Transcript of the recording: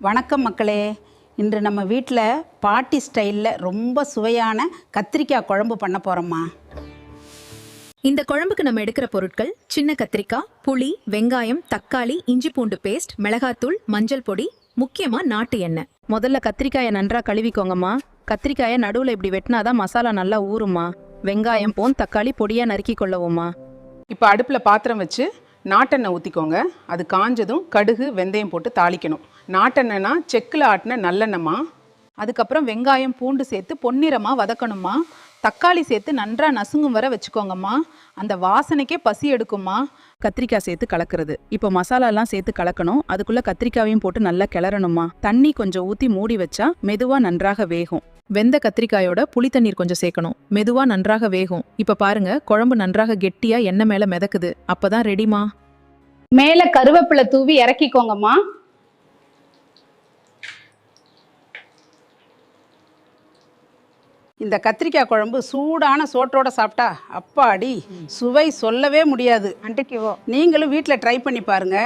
வணக்கம் மக்களே. இன்று நம்ம வீட்டில் பாட்டி ஸ்டைலில் ரொம்ப சுவையான கத்திரிக்காய் குழம்பு பண்ண போகிறோம்மா. இந்த குழம்புக்கு நம்ம எடுக்கிற பொருட்கள்: சின்ன கத்திரிக்காய், புளி, வெங்காயம், தக்காளி, இஞ்சி பூண்டு பேஸ்ட், மிளகாத்தூள், மஞ்சள் பொடி, முக்கியமாக நாட்டு எண்ணெய். முதல்ல கத்திரிக்காயை நன்றாக கழுவிக்கோங்கம்மா. கத்திரிக்காயை நடுவில் இப்படி வெட்டினாதான் மசாலா நல்லா ஊறுமா. வெங்காயம் தக்காளி பொடியாக நறுக்கி கொள்ளவும்மா. இப்போ அடுப்பில் பாத்திரம் வச்சு நாட்டெண்ணெய் ஊற்றிக்கோங்க. அது காஞ்சதும் கடுகு வெந்தயம் போட்டு தாளிக்கணும். நாட்டெண்ணெய்னா செக்கில் ஆட்டின நல்லெண்ணெய்மா. அதுக்கப்புறம் வெங்காயம் பூண்டு சேர்த்து பொன்னிறமாக வதக்கணுமா. தக்காளி சேர்த்து நன்றாக நசுங்கும் வர வச்சுக்கோங்கம்மா. அந்த வாசனைக்கே பசி எடுக்குமா. கத்திரிக்காய் சேர்த்து கலக்கிறது. இப்போ மசாலாலாம் சேர்த்து கலக்கணும். அதுக்குள்ளே கத்திரிக்காயையும் போட்டு நல்லா கிளறணுமா. தண்ணி கொஞ்சம் ஊற்றி மூடி வச்சா மெதுவாக நன்றாக வேகும். வெந்த கத்திரிக்காயோட புளி தண்ணீர் கொஞ்சம் சேர்க்கணும். மெதுவாக நன்றாக வேகும். இப்போ பாருங்க, குழம்பு நன்றாக கெட்டியாக எண்ணெய் மேலே மிதக்குது. அப்போதான் ரெடிமா. மேலே கருவேப்பிலை தூவி இறக்கிக்கோங்கம்மா. இந்த கத்திரிக்காய் குழம்பு சூடான சோற்றோட சாப்பிட்டா அப்பாடி சுவை சொல்லவே முடியாது. நீங்களும் வீட்டில் ட்ரை பண்ணி பாருங்க.